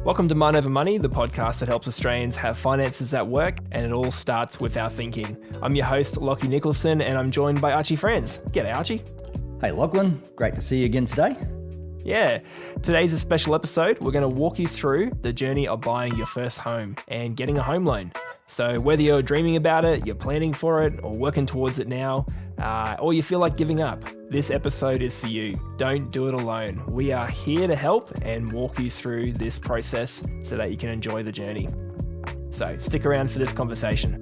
Welcome to Mind Over Money, the podcast that helps Australians have finances that work, and it all starts with our thinking. I'm your host, Lachie Nicolson, and I'm joined by Archie Franz. G'day, Archie. Hey, Lachlan. Great to see you again today. Yeah, today's a special episode. We're going to walk you through the journey of buying your first home and getting a home loan. So whether you're dreaming about it, you're planning for it, or working towards it now, or you feel like giving up, this episode is for you. Don't do it alone. We are here to help and walk you through this process so that you can enjoy the journey. So stick around for this conversation.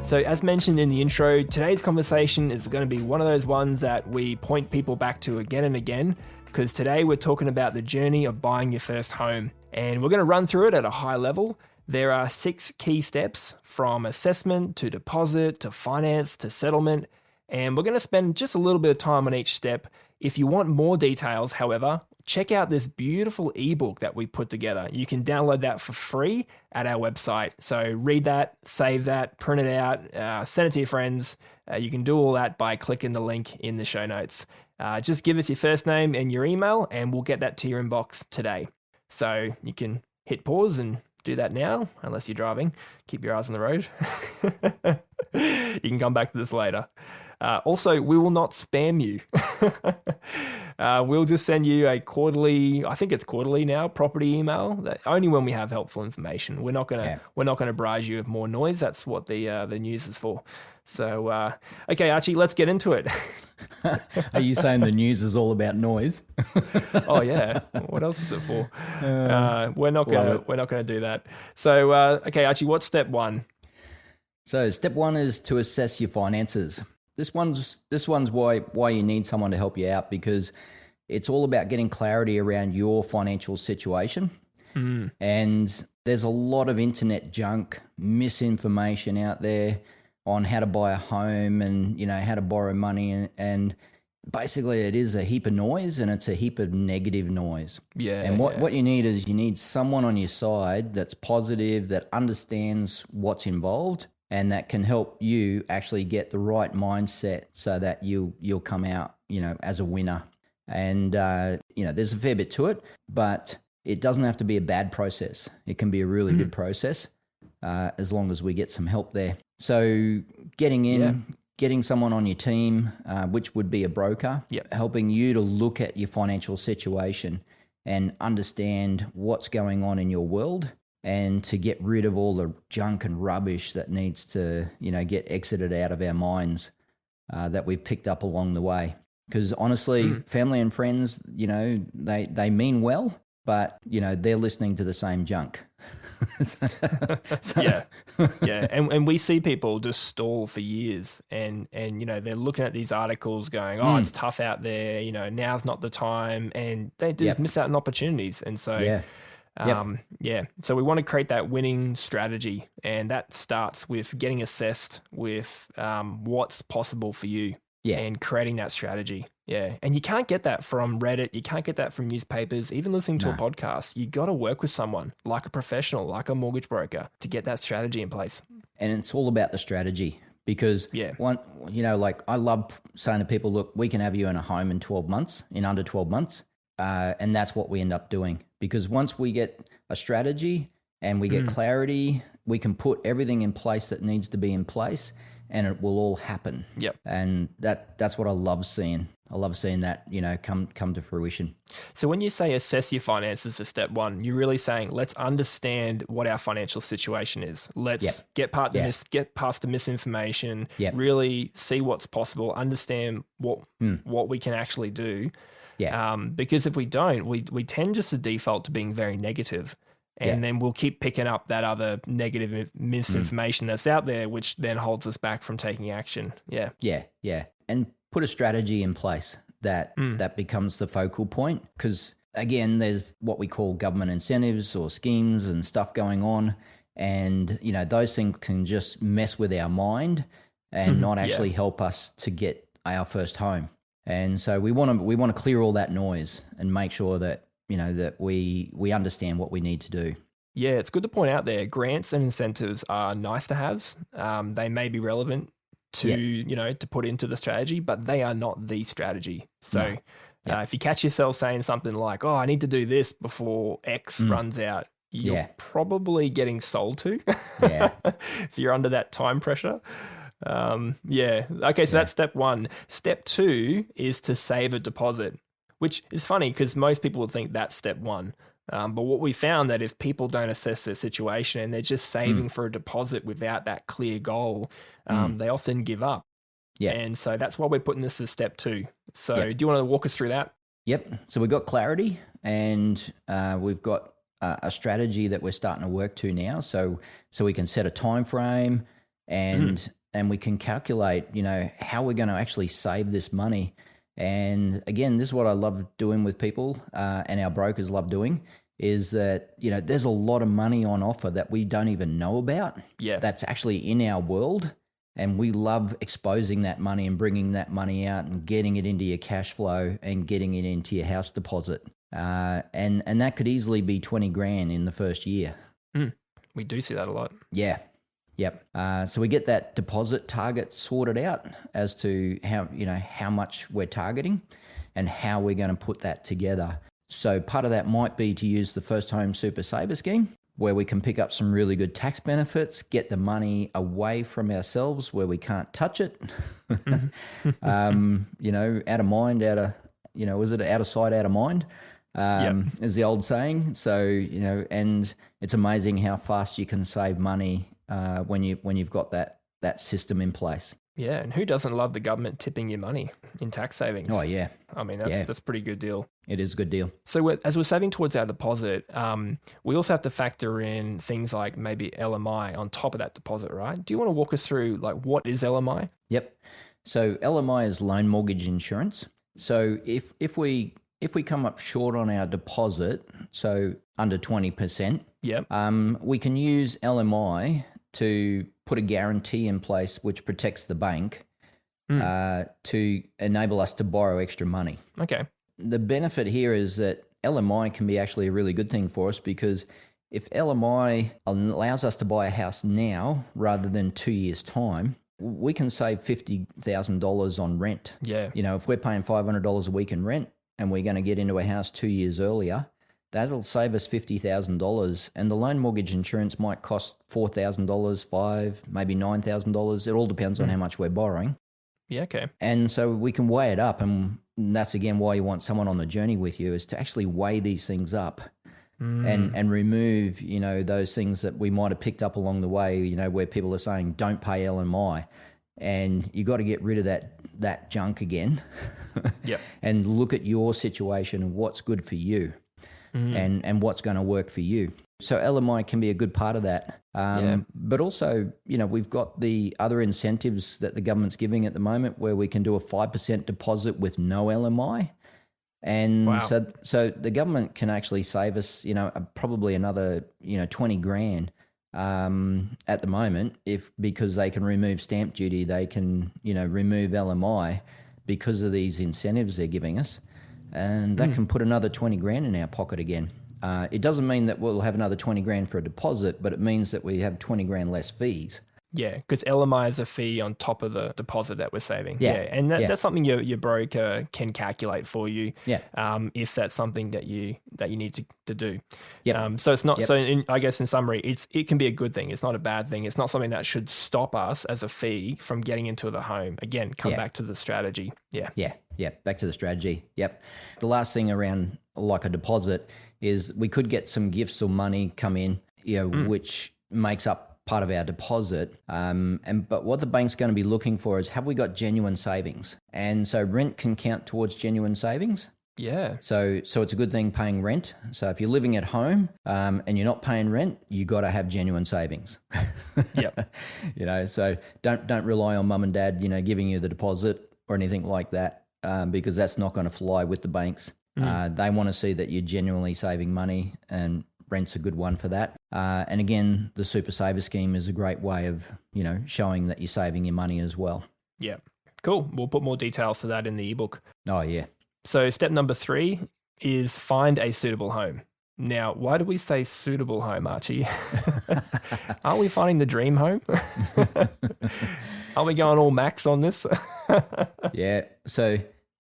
So as mentioned in the intro, today's conversation is going to be one of those ones that we point people back to again and again, because today we're talking about the journey of buying your first home. And we're going to run through it at a high level. There are 6 key steps from assessment to deposit to finance to settlement. And we're going to spend just a little bit of time on each step. If you want more details, however, check out this beautiful ebook that we put together. You can download that for free at our website. So read that, save that, print it out, send it to your friends. You can do all that by clicking the link in the show notes. Just give us your first name and your email, and we'll get that to your inbox today. So you can hit pause and do that now, unless you're driving. Keep your eyes on the road. You can come back to this later. Also, we will not spam you. We'll just send you a quarterly, I think it's quarterly now, property email. That only when we have helpful information. We're not gonna barrage you with more noise. That's what the news is for. So, okay, Archie, let's get into it. Are you saying the news is all about noise? Oh yeah. What else is it for? We're not gonna do that. So, okay, Archie, what's step 1? So step 1 is to assess your finances. This one's why you need someone to help you out, because it's all about getting clarity around your financial situation. And there's a lot of internet junk, misinformation out there on how to buy a home and, you know, how to borrow money. And basically it is a heap of noise, and it's a heap of negative noise. Yeah. And what you need is you need someone on your side that's positive, that understands what's involved, and that can help you actually get the right mindset so that you'll come out, you know, as a winner. And, you know, there's a fair bit to it, but it doesn't have to be a bad process. It can be a really good process as long as we get some help there. So getting someone on your team, which would be a broker, helping you to look at your financial situation and understand what's going on in your world, and to get rid of all the junk and rubbish that needs to, you know, get exited out of our minds that we've picked up along the way. Because honestly, family and friends, you know, they mean well, but, you know, they're listening to the same junk. Yeah. And we see people just stall for years, and you know, they're looking at these articles going, oh, it's tough out there, you know, now's not the time, and they just miss out on opportunities. And so so we want to create that winning strategy, and that starts with getting assessed with what's possible for you and creating that strategy. And you can't get that from Reddit, you can't get that from newspapers, even listening to a podcast. You got to work with someone like a professional, like a mortgage broker, to get that strategy in place. And it's all about the strategy, because one, you know, like I love saying to people, look, we can have you in a home in under 12 months. And that's what we end up doing, because once we get a strategy and we get clarity, we can put everything in place that needs to be in place, and it will all happen. And that's what I love seeing. I love seeing that, you know, come to fruition. So when you say assess your finances as step 1, you're really saying, let's understand what our financial situation is. Let's get past the misinformation, really see what's possible, understand what we can actually do. Because if we don't, we tend just to default to being very negative, and then we'll keep picking up that other negative misinformation that's out there, which then holds us back from taking action. And put a strategy in place that becomes the focal point, because again, there's what we call government incentives or schemes and stuff going on, and you know, those things can just mess with our mind and not actually help us to get our first home. And so we want to clear all that noise and make sure that, you know, that we understand what we need to do. Yeah, it's good to point out there. Grants and incentives are nice to haves. They may be relevant to, to put into the strategy, but they are not the strategy. So if you catch yourself saying something like, oh, I need to do this before X runs out, you're probably getting sold to if you're under that time pressure. Okay, so that's step one. Step two is to save a deposit, which is funny because most people would think that's step one. But what we found that if people don't assess their situation and they're just saving for a deposit without that clear goal, they often give up. Yeah. And so that's why we're putting this as step two. So do you want to walk us through that? Yep. So we've got clarity and we've got a strategy that we're starting to work to now. So we can set a time frame and we can calculate, how we're going to actually save this money. And again, this is what I love doing with people and our brokers love doing is that, there's a lot of money on offer that we don't even know about. Yeah. That's actually in our world. And we love exposing that money and bringing that money out and getting it into your cash flow and getting it into your house deposit. And that could easily be 20 grand in the first year. We do see that a lot. Yeah. Yep. So we get that deposit target sorted out as to how much we're targeting and how we're going to put that together. So part of that might be to use the First Home Super Saver Scheme, where we can pick up some really good tax benefits, get the money away from ourselves where we can't touch it. Out of mind, out of sight, out of mind, is the old saying. So, and it's amazing how fast you can save money when you've got that system in place. Yeah, and who doesn't love the government tipping your money in tax savings? Oh, yeah. I mean, that's a pretty good deal. It is a good deal. So as we're saving towards our deposit, we also have to factor in things like maybe LMI on top of that deposit, right? Do you want to walk us through what is LMI? Yep. So LMI is loan mortgage insurance. So if we come up short on our deposit, so under 20%, we can use LMI to put a guarantee in place which protects the bank to enable us to borrow extra money. Okay. The benefit here is that LMI can be actually a really good thing for us because if LMI allows us to buy a house now rather than 2 years' time, we can save $50,000 on rent. Yeah. If we're paying $500 a week in rent and we're going to get into a house 2 years earlier, that'll save us $50,000, and the loan mortgage insurance might cost $4,000, $5,000, maybe $9,000. It all depends on how much we're borrowing. Yeah, okay. And so we can weigh it up, and that's again why you want someone on the journey with you is to actually weigh these things up and remove, those things that we might have picked up along the way, where people are saying don't pay LMI, and you got to get rid of that junk again. Yep. And look at your situation and what's good for you. And what's going to work for you. So LMI can be a good part of that. But also, we've got the other incentives that the government's giving at the moment where we can do a 5% deposit with no LMI. And so the government can actually save us, probably another, 20 grand at the moment because they can remove stamp duty, they can, remove LMI because of these incentives they're giving us. And that can put another 20 grand in our pocket again. It doesn't mean that we'll have another 20 grand for a deposit, but it means that we have 20 grand less fees. Yeah, because LMI is a fee on top of the deposit that we're saving. Yeah, and that's something your broker can calculate for you. Yeah, if that's something that you need to do. Yeah. So it's not. Yep. So I guess in summary, it can be a good thing. It's not a bad thing. It's not something that should stop us as a fee from getting into the home. Again, come back to the strategy. Yeah. Yeah. Yeah. Back to the strategy. Yep. The last thing around like a deposit is we could get some gifts or money come in, which makes up part of our deposit. But what the bank's going to be looking for is, have we got genuine savings? And so rent can count towards genuine savings. Yeah. So it's a good thing paying rent. So if you're living at home and you're not paying rent, you got to have genuine savings. Yep. So don't rely on mum and dad, giving you the deposit or anything like that, because that's not going to fly with the banks. They want to see that you're genuinely saving money, and rent's a good one for that. And again, the Super Saver Scheme is a great way of, showing that you're saving your money as well. Yeah. Cool. We'll put more details to that in the ebook. Oh, yeah. So step number 3 is find a suitable home. Now, why do we say suitable home, Archie? Aren't we finding the dream home? Are we going all max on this? Yeah. So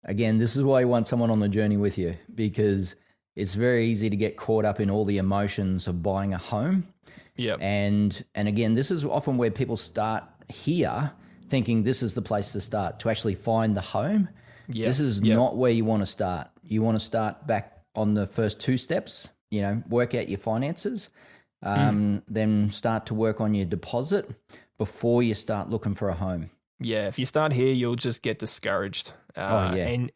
again, this is why you want someone on the journey with you, because it's very easy to get caught up in all the emotions of buying a home. Yep. And again, this is often where people start here thinking this is the place to start, to actually find the home. Yep. This is not where you want to start. You want to start back on the first 2 steps, work out your finances, then start to work on your deposit before you start looking for a home. Yeah, if you start here, you'll just get discouraged. And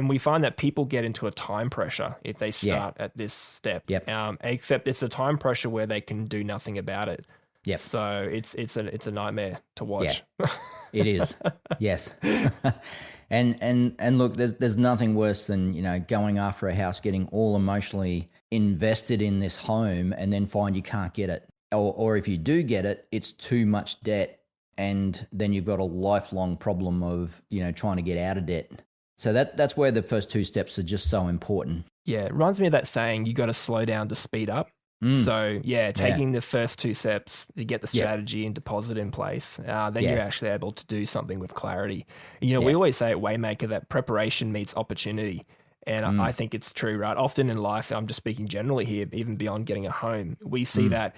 we find that people get into a time pressure if they start at this step. Yep. Except it's a time pressure where they can do nothing about it. Yep. So it's a nightmare to watch. Yeah, it is. Yes. And look, there's nothing worse than, going after a house, getting all emotionally invested in this home and then find you can't get it. Or if you do get it, it's too much debt. And then you've got a lifelong problem of, trying to get out of debt. So that's where the first 2 steps are just so important. Yeah, it reminds me of that saying, you got to slow down to speed up. So taking the first 2 steps to get the strategy and deposit in place, then you're actually able to do something with clarity. We always say at Waymaker that preparation meets opportunity. And I think it's true, right? Often in life, I'm just speaking generally here, even beyond getting a home, we see that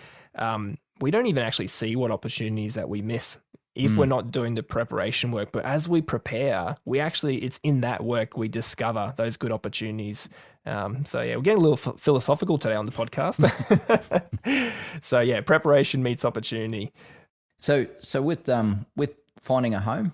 we don't even actually see what opportunities that we miss if we're not doing the preparation work. But as we prepare, it's in that work we discover those good opportunities. We're getting a little philosophical today on the podcast. So preparation meets opportunity. So with finding a home,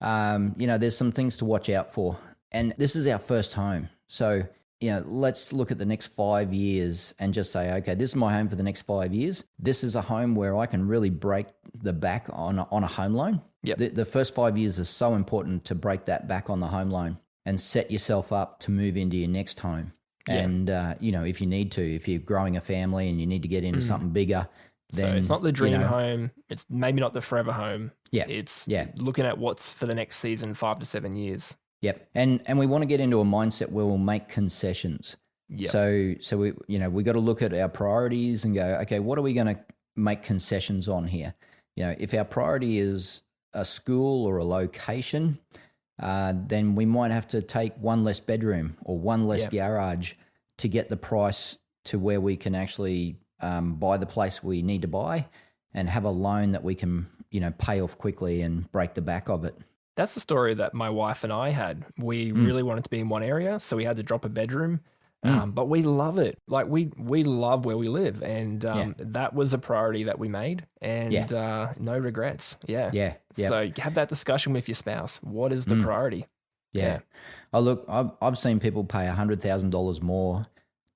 there's some things to watch out for. And this is our first home. So, let's look at the next 5 years and just say, okay, this is my home for the next 5 years. This is a home where I can really break the back on a home loan. Yep. The first 5 years is so important to break that back on the home loan and set yourself up to move into your next home. Yeah. And, if you need to, if you're growing a family and you need to get into something bigger, then... So it's not the dream home. It's maybe not the forever home. Yeah. It's looking at what's for the next season, 5 to 7 years. Yep. And we want to get into a mindset where we'll make concessions. Yep. So we got to look at our priorities and go, okay, what are we going to make concessions on here? If our priority is a school or a location, then we might have to take one less bedroom or one less garage to get the price to where we can actually buy the place we need to buy and have a loan that we can, pay off quickly and break the back of it. That's the story that my wife and I had. We really wanted to be in one area, so we had to drop a bedroom. But we love it. Like we love where we live, and that was a priority that we made, and no regrets. Yeah. Yep. So have that discussion with your spouse. What is the priority? Yeah. Oh, look, I've seen people pay $100,000 more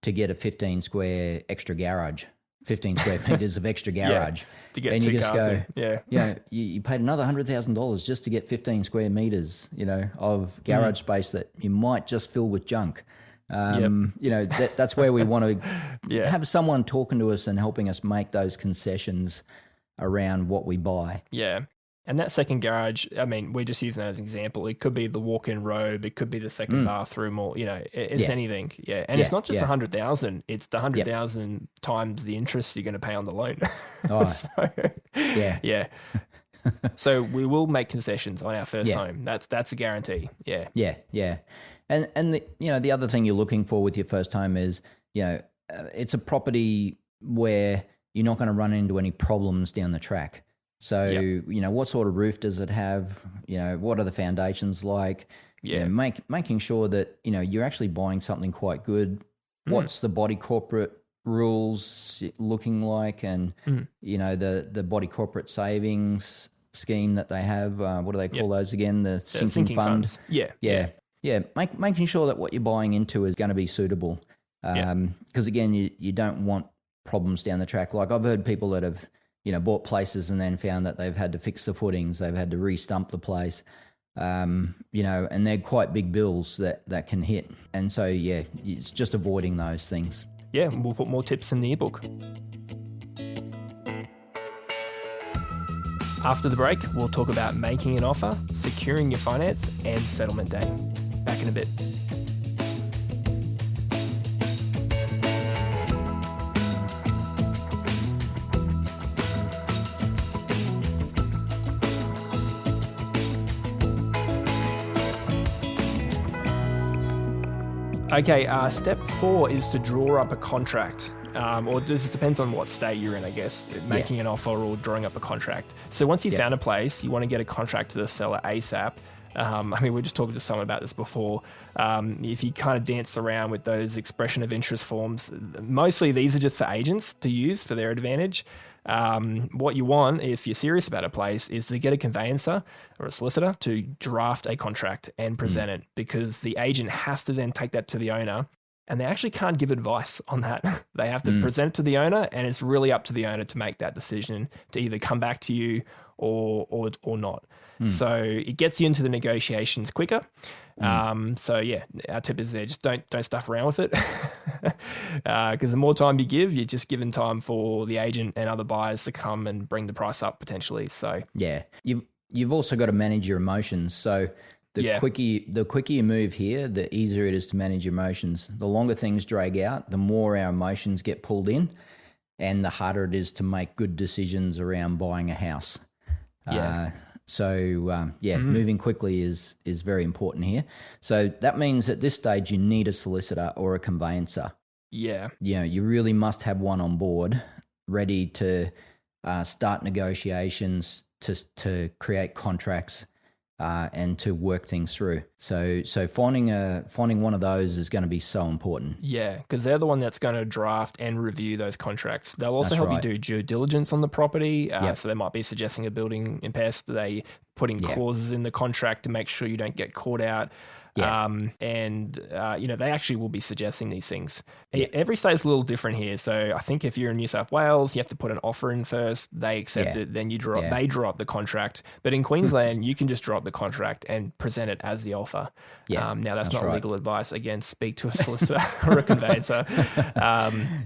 to get a 15 square extra garage. 15 square meters of extra garage. To get 2 cars in. You paid another $100,000 just to get 15 square meters, of garage space that you might just fill with junk. That's where we want to have someone talking to us and helping us make those concessions around what we buy. Yeah. And that second garage, I mean, we're just using that as an example. It could be the walk-in robe. It could be the second bathroom, or, it's anything. Yeah. And it's not just 100,000. It's the 100,000 times the interest you're going to pay on the loan. So we will make concessions on our first home. That's a guarantee. Yeah. Yeah. And the other thing you're looking for with your first home is, it's a property where you're not going to run into any problems down the track. So, what sort of roof does it have? What are the foundations like? Yeah. Making sure that, you're actually buying something quite good. What's the body corporate rules looking like? And, the body corporate savings scheme that they have, what do they call those again? The sinking funds. Yeah. Making sure that what you're buying into is going to be suitable. Because again, you don't want problems down the track. Like I've heard people that have, bought places and then found that they've had to fix the footings, they've had to re-stump the place, and they're quite big bills that can hit. And so, it's just avoiding those things. Yeah, we'll put more tips in the ebook. After the break, we'll talk about making an offer, securing your finance, and settlement day. Back in a bit. Okay, step 4 is to draw up a contract. Or this depends on what state you're in, I guess, making an offer or drawing up a contract. So once you've found a place, you want to get a contract to the seller ASAP. I mean, we were just talking to someone about this before. If you kind of dance around with those expression of interest forms, mostly these are just for agents to use for their advantage. What you want, if you're serious about a place, is to get a conveyancer or a solicitor to draft a contract and present it, because the agent has to then take that to the owner, and they actually can't give advice on that. They have to present it to the owner, and it's really up to the owner to make that decision to either come back to you or not. So it gets you into the negotiations quicker. So yeah, our tip is there, just don't stuff around with it, because the more time you give, you're just giving time for the agent and other buyers to come and bring the price up potentially. So yeah, you've also got to manage your emotions. So the quicker you move here, the easier it is to manage your emotions. The longer things drag out, the more our emotions get pulled in, and the harder it is to make good decisions around buying a house. Moving quickly is very important here. So that means at this stage you need a solicitor or a conveyancer. Yeah. You really must have one on board ready to start negotiations, to create contracts, and to work things through. So finding one of those is going to be so important. Yeah, because they're the one that's going to draft and review those contracts. They'll also help you do due diligence on the property. So they might be suggesting a building impairs. They putting clauses in the contract to make sure you don't get caught out. They actually will be suggesting these things. Every state is a little different here. So I think if you're in New South Wales, you have to put an offer in first. They accept it, then they draw up the contract. But in Queensland, you can just draw up the contract and present it as the offer. Now that's not legal advice. Again, speak to a solicitor or a conveyancer.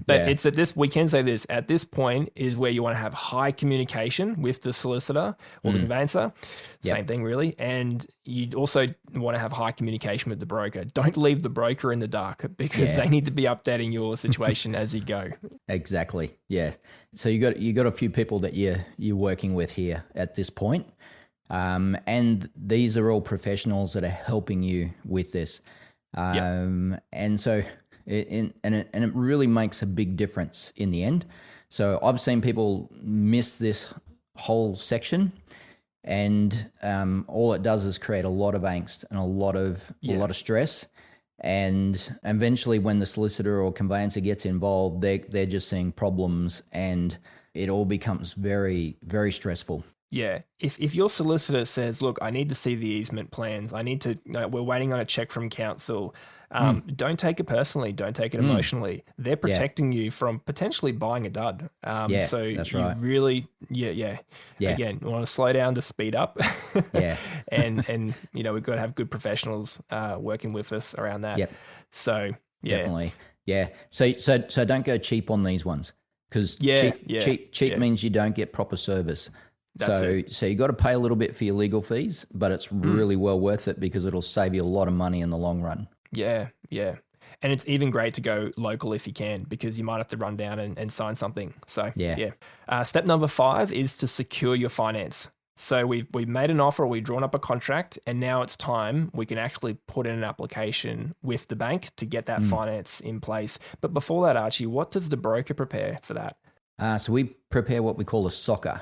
It's at this. We can say this at this point is where you want to have high communication with the solicitor or the conveyancer. Same thing, really. And you also want to have high communication with the broker. Don't leave the broker in the dark, because they need to be updating your situation as you go. Exactly. Yeah. So you got a few people that you're working with here at this point. And these are all professionals that are helping you with this. And so it really makes a big difference in the end. So I've seen people miss this whole section, and all it does is create a lot of angst and a lot of stress. And eventually, when the solicitor or conveyancer gets involved, they're just seeing problems, and it all becomes very, very stressful. Yeah. If your solicitor says, look, I need to see the easement plans, we're waiting on a check from council, don't take it personally, don't take it emotionally. They're protecting you from potentially buying a dud. So that's right. Really, again, we want to slow down to speed up. And we've got to have good professionals working with us around that. Yep. So definitely. Yeah. So don't go cheap on these ones, because cheap means you don't get proper service. So you got to pay a little bit for your legal fees, but it's really well worth it, because it'll save you a lot of money in the long run. Yeah. And it's even great to go local if you can, because you might have to run down and sign something. So step number 5 is to secure your finance. So we've made an offer, we've drawn up a contract, and now it's time we can actually put in an application with the bank to get that finance in place. But before that, Archie, what does the broker prepare for that? So we prepare what we call a SOCA.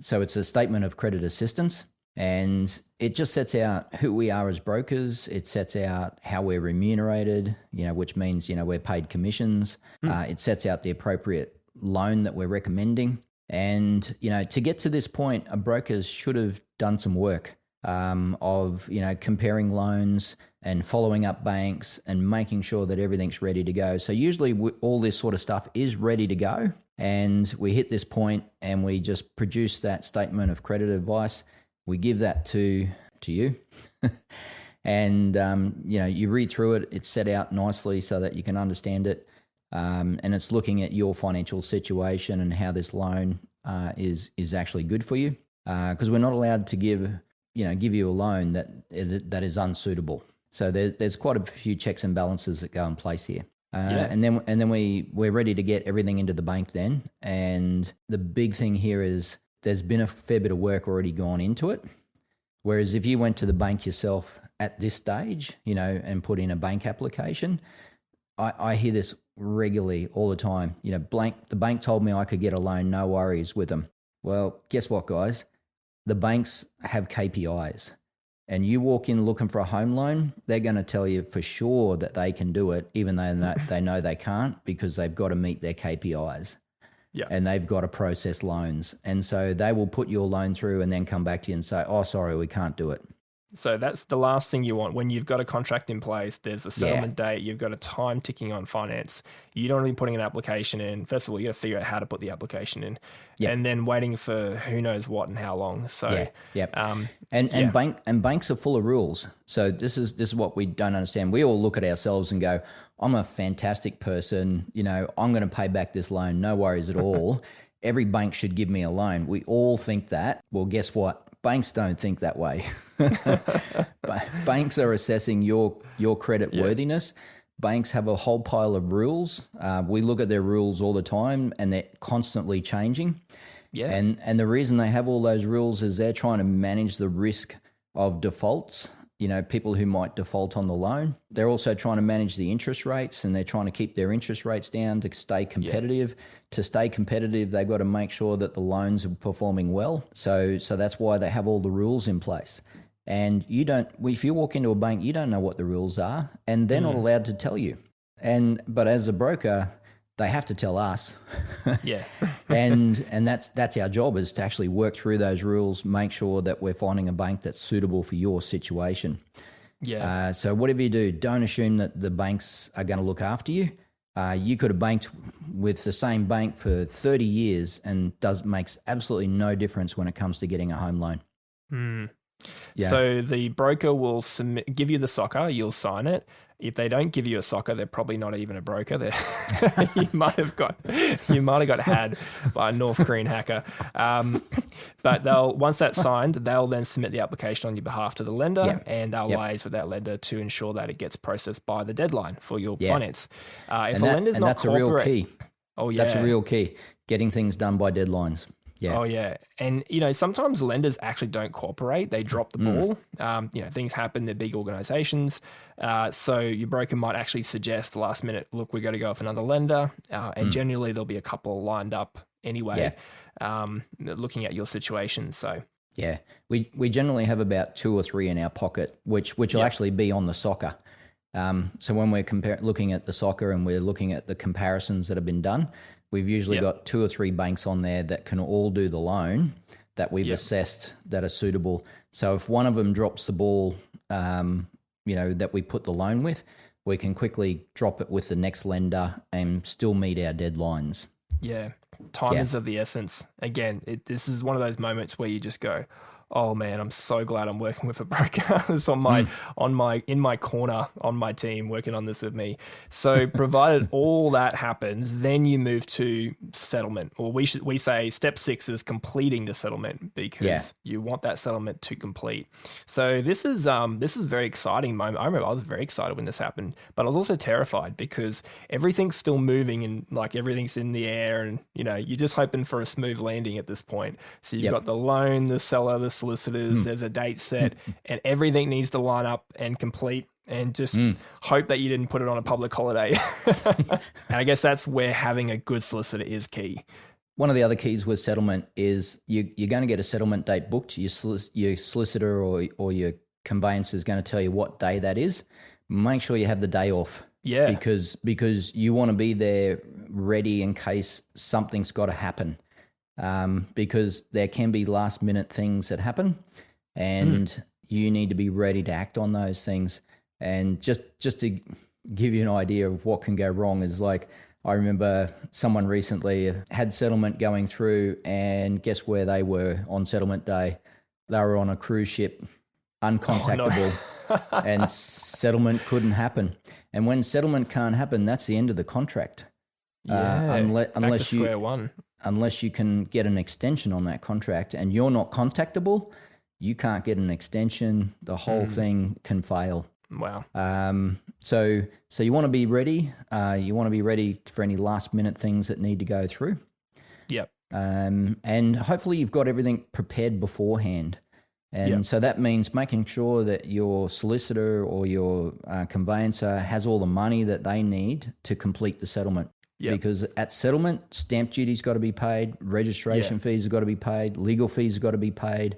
So it's a statement of credit assistance, and it just sets out who we are as brokers. It sets out how we're remunerated, which means, we're paid commissions. It sets out the appropriate loan that we're recommending. And, to get to this point, a broker should have done some work of, comparing loans and following up banks and making sure that everything's ready to go. So usually all this sort of stuff is ready to go. And we hit this point and we just produce that statement of credit advice. We give that to you. And, you read through it. It's set out nicely so that you can understand it. And it's looking at your financial situation and how this loan is actually good for you. Because we're not allowed to give you a loan that is unsuitable. So there's quite a few checks and balances that go in place here. And then we're ready to get everything into the bank then. And the big thing here is there's been a fair bit of work already gone into it. Whereas if you went to the bank yourself at this stage, and put in a bank application. I hear this regularly all the time. The bank told me I could get a loan, no worries with them. Well, guess what, guys? The banks have KPIs. And you walk in looking for a home loan, they're going to tell you for sure that they can do it, even though they know they can't, because they've got to meet their KPIs. Yeah. And they've got to process loans. And so they will put your loan through and then come back to you and say, oh, sorry, we can't do it. So that's the last thing you want. When you've got a contract in place, there's a settlement date, you've got a time ticking on finance. You don't want to be putting an application in. First of all, you got to figure out how to put the application in, and then waiting for who knows what and how long. So banks are full of rules. So this is what we don't understand. We all look at ourselves and go, I'm a fantastic person. I'm going to pay back this loan. No worries at all. Every bank should give me a loan. We all think that. Well, guess what? Banks don't think that way. Banks are assessing your credit worthiness. Banks have a whole pile of rules. We look at their rules all the time, and they're constantly changing. Yeah. And the reason they have all those rules is they're trying to manage the risk of defaults. People who might default on the loan. They're also trying to manage the interest rates, and they're trying to keep their interest rates down to stay competitive. Yeah. To stay competitive, they've got to make sure that the loans are performing well. So that's why they have all the rules in place. And if you walk into a bank, you don't know what the rules are, and they're not allowed to tell you. But as a broker, they have to tell us. Yeah. and that's our job, is to actually work through those rules, make sure that we're finding a bank that's suitable for your situation. Yeah. So whatever you do, don't assume that the banks are going to look after you. You could have banked with the same bank for 30 years and makes absolutely no difference when it comes to getting a home loan. Yeah. So the broker will give you the SOCR, you'll sign it. If they don't give you a SOCR, they're probably not even a broker. You might have got had by a North Korean hacker. But once that's signed, they'll then submit the application on your behalf to the lender, and they'll liaise with that lender to ensure that it gets processed by the deadline for your finance. If a lender's not that's corporate, a real key. Oh yeah, that's a real key. Getting things done by deadlines. Yeah. Oh yeah, and sometimes lenders actually don't cooperate; they drop the ball. Things happen. They're big organisations, so your broker might actually suggest last minute, look, we got to go with another lender, and generally there'll be a couple lined up anyway, looking at your situation. So yeah, we generally have about 2 or 3 in our pocket, which will actually be on the SOCR. So when we're looking at the SOCR and we're looking at the comparisons that have been done, we've usually got 2 or 3 banks on there that can all do the loan that we've assessed that are suitable. So if one of them drops the ball, that we put the loan with, we can quickly drop it with the next lender and still meet our deadlines. Yeah. Time is of the essence. Again, this is one of those moments where you just go, oh man, I'm so glad I'm working with a broker. It's in my corner on my team working on this with me. So provided all that happens, then you move to settlement, or we say step 6 is completing the settlement, because you want that settlement to complete. So this is very exciting moment. I remember I was very excited when this happened, but I was also terrified because everything's still moving and like everything's in the air, and you're just hoping for a smooth landing at this point. So you've got the loan, the seller, the solicitors, there's a date set, and everything needs to line up and complete, and just hope that you didn't put it on a public holiday. And I guess that's where having a good solicitor is key. One of the other keys with settlement is you're going to get a settlement date booked. Your solicitor or your conveyancer is going to tell you what day that is. Make sure you have the day off. Yeah. Because you want to be there ready in case something's got to happen. Because there can be last minute things that happen, and you need to be ready to act on those things. And just to give you an idea of what can go wrong is, like, I remember someone recently had settlement going through, and guess where they were on settlement day? They were on a cruise ship, uncontactable, and settlement couldn't happen. And when settlement can't happen, that's the end of the contract. Unless square one. Unless you can get an extension on that contract and you're not contactable, you can't get an extension. The whole thing can fail. Wow. So you want to be ready. You want to be ready for any last minute things that need to go through. Yep. And hopefully you've got everything prepared beforehand. And so that means making sure that your solicitor or your conveyancer has all the money that they need to complete the settlement. Yep. Because at settlement, stamp duty's got to be paid, registration fees have got to be paid, legal fees have got to be paid,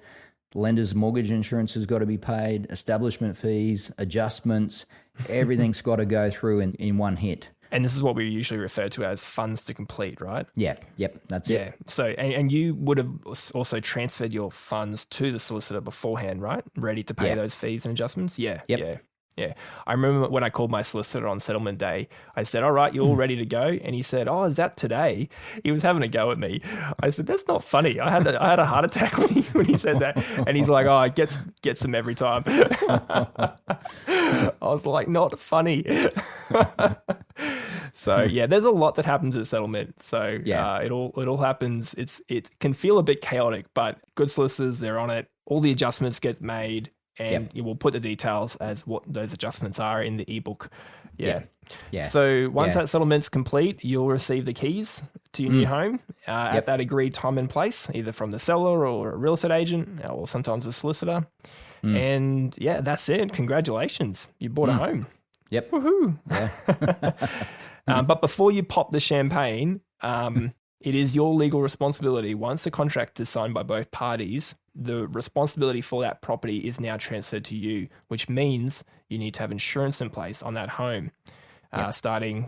lender's mortgage insurance has got to be paid, establishment fees, adjustments, everything's got to go through in one hit. And this is what we usually refer to as funds to complete, right? Yeah, yep, that's it. Yeah. So, and you would have also transferred your funds to the solicitor beforehand, right? Ready to pay those fees and adjustments? Yeah. Yep. Yeah. Yeah. I remember when I called my solicitor on settlement day, I said, all right, you're all ready to go. And he said, oh, is that today? He was having a go at me. I said, that's not funny. I had a heart attack when he said that. And he's like, oh, it gets them every time. I was like, not funny. So yeah, there's a lot that happens at settlement. So it all happens. It can feel a bit chaotic, but good solicitors, they're on it. All the adjustments get made. And you will put the details as what those adjustments are in the ebook. Yeah. So once that settlement's complete, you'll receive the keys to your new home at that agreed time and place, either from the seller or a real estate agent or sometimes a solicitor. And yeah, that's it. Congratulations. You bought a home. Yep. Woohoo. Yeah. But before you pop the champagne, it is your legal responsibility. Once the contract is signed by both parties, the responsibility for that property is now transferred to you, which means you need to have insurance in place on that home, starting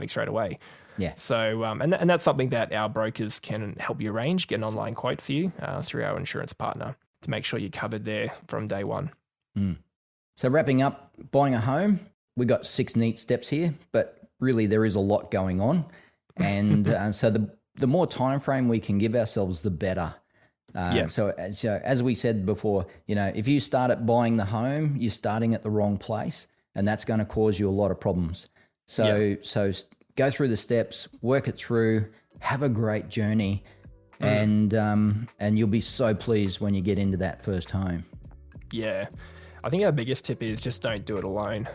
straight away. Yeah. So, and that's something that our brokers can help you arrange, get an online quote for you through our insurance partner to make sure you're covered there from day one. So wrapping up, buying a home, we got 6 neat steps here, but really there is a lot going on. And so the more time frame we can give ourselves, the better. So as we said before, if you start at buying the home, you're starting at the wrong place, and that's going to cause you a lot of problems. So go through the steps, work it through, have a great journey, and you'll be so pleased when you get into that first home. Yeah, I think our biggest tip is just don't do it alone.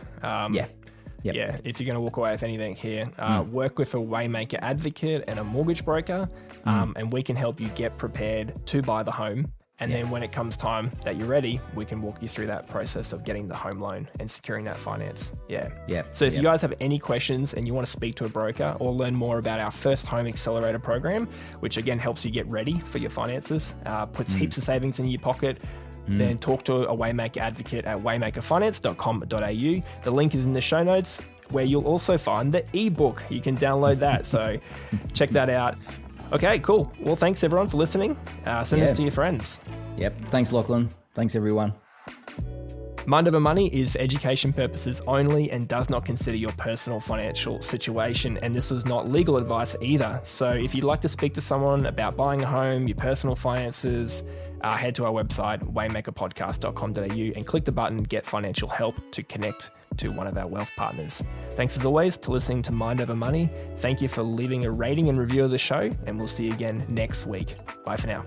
Yeah, if you're going to walk away with anything here, work with a Waymaker advocate and a mortgage broker, and we can help you get prepared to buy the home. And then when it comes time that you're ready, we can walk you through that process of getting the home loan and securing that finance. So if you guys have any questions and you want to speak to a broker or learn more about our First Home Accelerator program, which again helps you get ready for your finances, puts heaps of savings in your pocket, then talk to a Waymaker advocate at waymakerfinance.com.au. The link is in the show notes, where you'll also find the ebook. You can download that. So check that out. Okay, cool. Well, thanks everyone for listening. Send this to your friends. Yep. Thanks, Lachlan. Thanks, everyone. Mind Over Money is for education purposes only and does not consider your personal financial situation. And this is not legal advice either. So if you'd like to speak to someone about buying a home, your personal finances, head to our website, waymakerpodcast.com.au, and click the button Get Financial Help to connect to one of our wealth partners. Thanks as always to listening to Mind Over Money. Thank you for leaving a rating and review of the show, and we'll see you again next week. Bye for now.